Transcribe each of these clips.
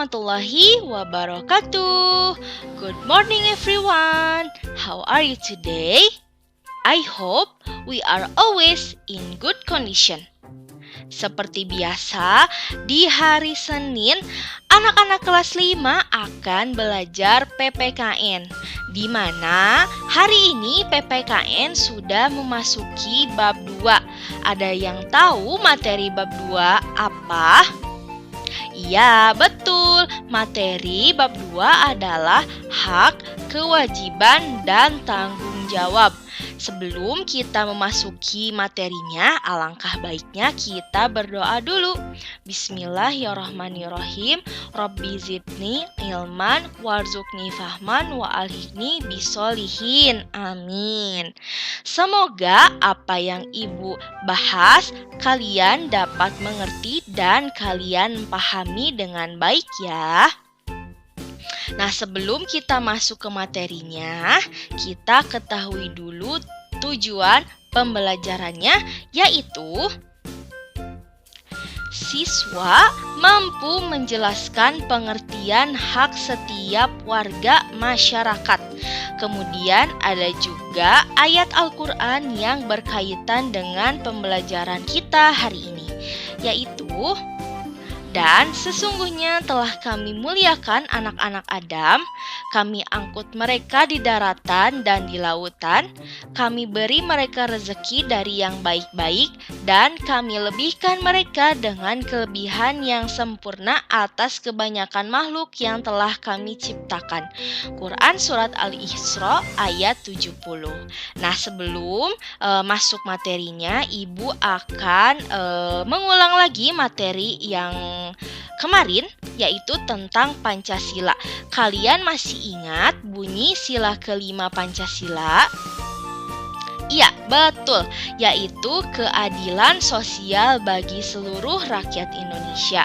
warahmatullahi wabarakatuh. Good morning everyone. How are you today? I hope we are always in good condition. Seperti biasa, di hari Senin, anak-anak kelas 5 akan belajar PPKN, di mana hari ini PPKN sudah memasuki bab 2. Ada yang tahu materi bab 2 apa? Iya, betul. Materi bab 2 adalah hak, kewajiban, dan tanggung jawab. Sebelum kita memasuki materinya, alangkah baiknya kita berdoa dulu. Bismillahirrahmanirrahim. Rabbi zidni ilman warzuqni fahman wa alhiqni bisolihin. Amin. Semoga apa yang Ibu bahas kalian dapat mengerti dan kalian pahami dengan baik ya. Nah, sebelum kita masuk ke materinya, kita ketahui dulu tujuan pembelajarannya, yaitu siswa mampu menjelaskan pengertian hak setiap warga masyarakat. Kemudian ada juga ayat Al-Quran yang berkaitan dengan pembelajaran kita hari ini, yaitu dan sesungguhnya telah kami muliakan anak-anak Adam, kami angkut mereka di daratan dan di lautan, kami beri mereka rezeki dari yang baik-baik, dan kami lebihkan mereka dengan kelebihan yang sempurna atas kebanyakan makhluk yang telah kami ciptakan. Quran Surat Al-Isra ayat 70. Nah, sebelum masuk materinya, Ibu akan mengulang lagi materi yang kemarin, yaitu tentang Pancasila. Kalian masih ingat bunyi sila kelima Pancasila? Iya, betul, yaitu keadilan sosial bagi seluruh rakyat Indonesia.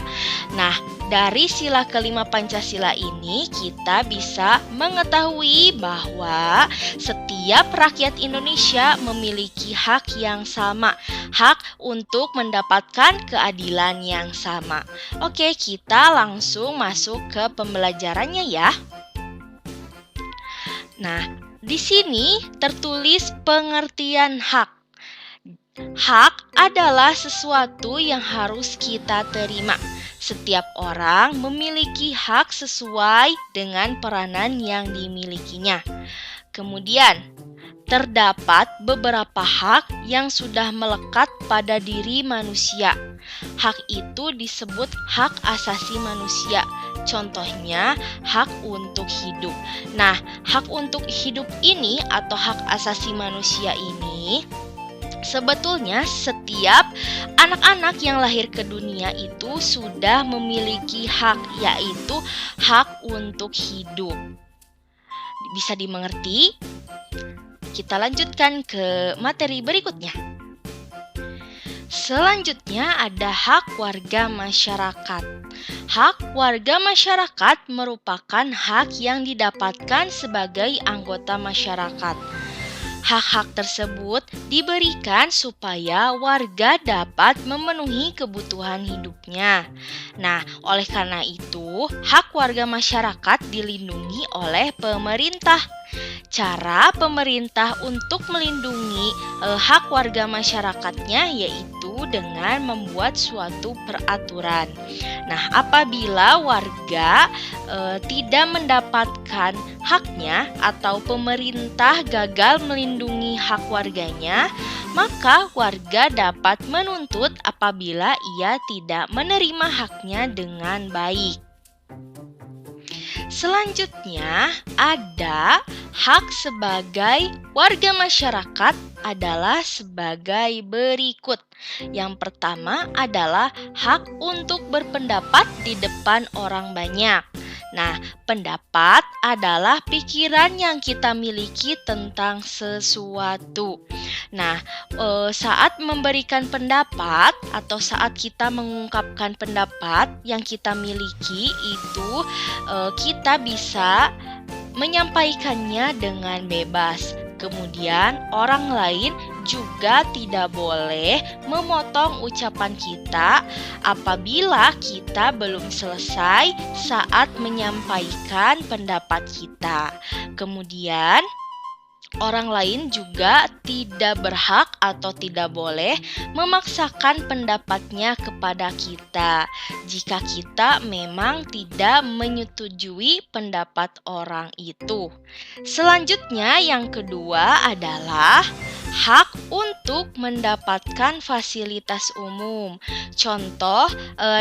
Nah, dari sila kelima Pancasila ini kita bisa mengetahui bahwa setiap rakyat Indonesia memiliki hak yang sama, hak untuk mendapatkan keadilan yang sama. Oke, kita langsung masuk ke pembelajarannya ya. Nah, di sini tertulis pengertian hak. Hak adalah sesuatu yang harus kita terima. Setiap orang memiliki hak sesuai dengan peranan yang dimilikinya. Kemudian, terdapat beberapa hak yang sudah melekat pada diri manusia. Hak itu disebut hak asasi manusia. Contohnya, hak untuk hidup. Nah, hak untuk hidup ini atau hak asasi manusia ini sebetulnya setiap anak-anak yang lahir ke dunia itu sudah memiliki hak, yaitu hak untuk hidup. Bisa dimengerti? Kita lanjutkan ke materi berikutnya. Selanjutnya ada hak warga masyarakat. Hak warga masyarakat merupakan hak yang didapatkan sebagai anggota masyarakat. Hak-hak tersebut diberikan supaya warga dapat memenuhi kebutuhan hidupnya. Nah, oleh karena itu, hak warga masyarakat dilindungi oleh pemerintah. Cara pemerintah untuk melindungi hak warga masyarakatnya yaitu dengan membuat suatu peraturan. Nah, apabila warga tidak mendapatkan haknya atau pemerintah gagal melindungi hak warganya, maka warga dapat menuntut apabila ia tidak menerima haknya dengan baik. Selanjutnya ada hak sebagai warga masyarakat adalah sebagai berikut. Yang pertama adalah hak untuk berpendapat di depan orang banyak. Nah, pendapat adalah pikiran yang kita miliki tentang sesuatu. Nah, saat memberikan pendapat atau saat kita mengungkapkan pendapat yang kita miliki itu kita bisa menyampaikannya dengan bebas. Kemudian orang lain juga tidak boleh memotong ucapan kita apabila kita belum selesai saat menyampaikan pendapat kita. Kemudian, orang lain juga tidak berhak atau tidak boleh memaksakan pendapatnya kepada kita jika kita memang tidak menyetujui pendapat orang itu. Selanjutnya, yang kedua adalah hak untuk mendapatkan fasilitas umum. Contoh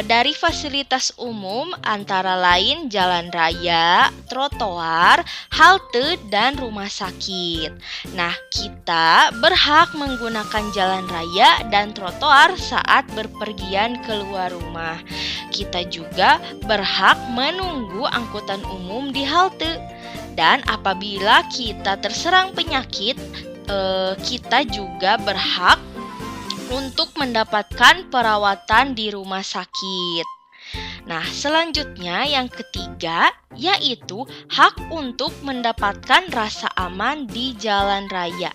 dari fasilitas umum antara lain jalan raya, trotoar, halte, dan rumah sakit. Nah, kita berhak menggunakan jalan raya dan trotoar saat berpergian keluar rumah. Kita juga berhak menunggu angkutan umum di halte. Dan apabila kita terserang penyakit, kita juga berhak untuk mendapatkan perawatan di rumah sakit. Nah, selanjutnya yang ketiga yaitu hak untuk mendapatkan rasa aman di jalan raya.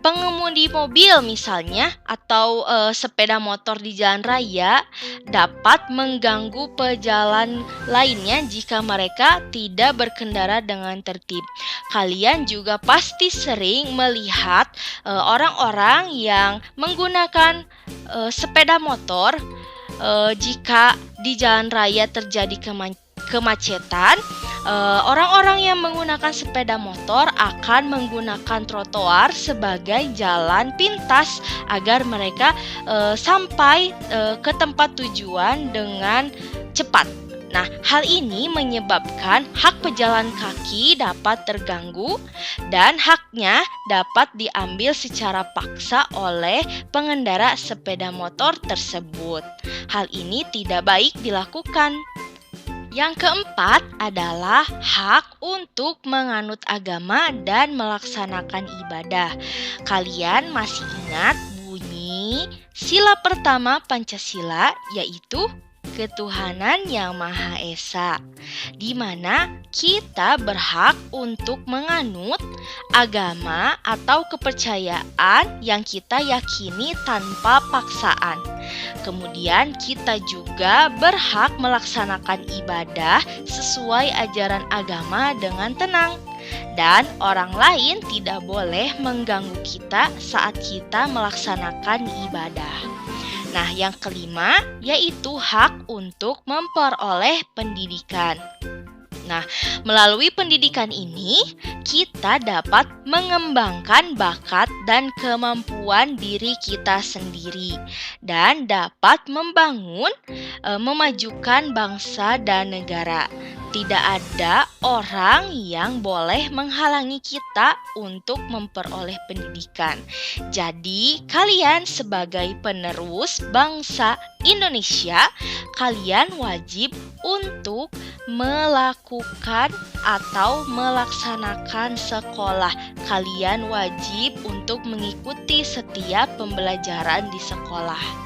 Pengemudi mobil misalnya atau sepeda motor di jalan raya dapat mengganggu pejalan lainnya jika mereka tidak berkendara dengan tertib. Kalian juga pasti sering melihat orang-orang yang menggunakan sepeda motor jika di jalan raya terjadi kemacetan. Orang-orang yang menggunakan sepeda motor akan menggunakan trotoar sebagai jalan pintas agar mereka sampai ke tempat tujuan dengan cepat. Nah, hal ini menyebabkan hak pejalan kaki dapat terganggu dan haknya dapat diambil secara paksa oleh pengendara sepeda motor tersebut. Hal ini tidak baik dilakukan. Yang keempat adalah hak untuk menganut agama dan melaksanakan ibadah. Kalian masih ingat bunyi sila pertama Pancasila, yaitu ketuhanan yang Maha Esa, di mana kita berhak untuk menganut agama atau kepercayaan yang kita yakini tanpa paksaan. Kemudian kita juga berhak melaksanakan ibadah sesuai ajaran agama dengan tenang. Dan orang lain tidak boleh mengganggu kita saat kita melaksanakan ibadah. Nah, yang kelima yaitu hak untuk memperoleh pendidikan. Nah, melalui pendidikan ini kita dapat mengembangkan bakat dan kemampuan diri kita sendiri dan dapat memajukan bangsa dan negara. Tidak ada orang yang boleh menghalangi kita untuk memperoleh pendidikan. Jadi, kalian sebagai penerus bangsa Indonesia, kalian wajib untuk melakukan atau melaksanakan sekolah. Kalian wajib untuk mengikuti setiap pembelajaran di sekolah.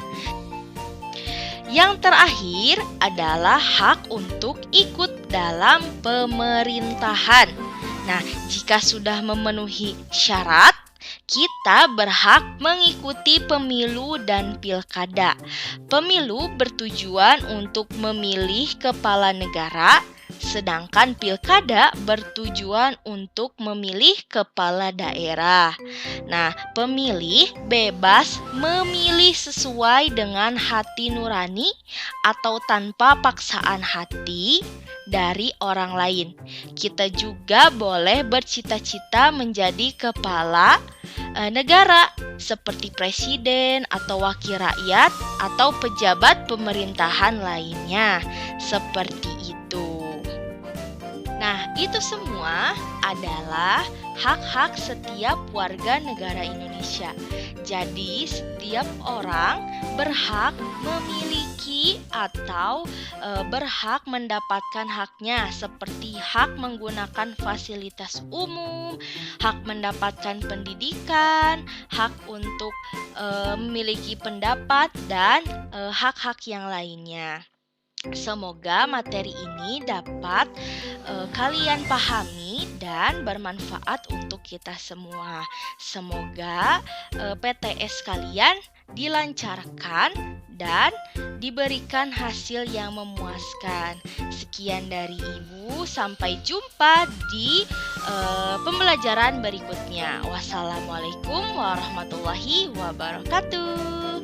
Yang terakhir adalah hak untuk ikut dalam pemerintahan. Nah, jika sudah memenuhi syarat, kita berhak mengikuti pemilu dan pilkada. Pemilu bertujuan untuk memilih kepala negara, sedangkan pilkada bertujuan untuk memilih kepala daerah. Nah, pemilih bebas memilih sesuai dengan hati nurani atau tanpa paksaan hati dari orang lain. Kita juga boleh bercita-cita menjadi kepala negara seperti presiden atau wakil rakyat atau pejabat pemerintahan lainnya seperti itu. Nah, itu semua adalah hak-hak setiap warga negara Indonesia. Jadi, setiap orang berhak memiliki atau berhak mendapatkan haknya seperti hak menggunakan fasilitas umum, hak mendapatkan pendidikan, hak untuk memiliki pendapat, dan hak-hak yang lainnya. Semoga materi ini dapat kalian pahami dan bermanfaat untuk kita semua. Semoga PTS kalian dilancarkan dan diberikan hasil yang memuaskan. Sekian dari Ibu, sampai jumpa di pembelajaran berikutnya. Wassalamualaikum warahmatullahi wabarakatuh.